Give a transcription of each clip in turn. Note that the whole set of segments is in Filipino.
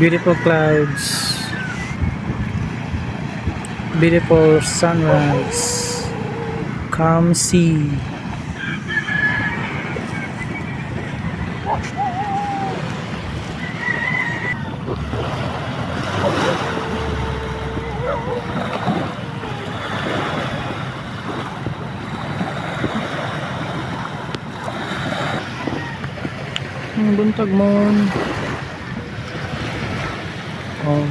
Beautiful clouds, beautiful sunrise, calm sea. Ang buntag mo. Oh.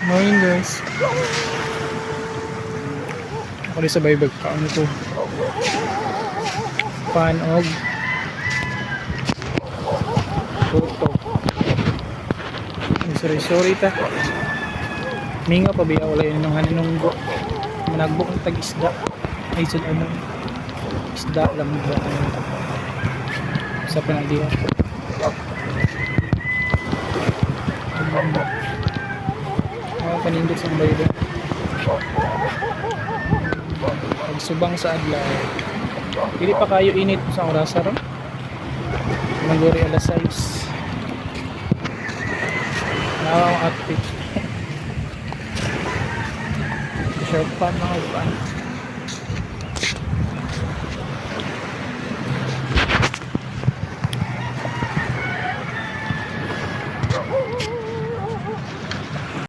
Morning guys. Ako rin sa baybag ka. Ano to? Panog. Tutok. Sorry ta. Minga pa biya wala yun ng haninunggo. Managbok ng tag-isda. Ay sud ano. Isda lang ba. Sa panadiya. Panindot sa baybag. Pagsubang sa adlaw. Dili pa kayo init sa orasa ron. Maguri alas 6. Nawa ang outfit. Short pan mga upan.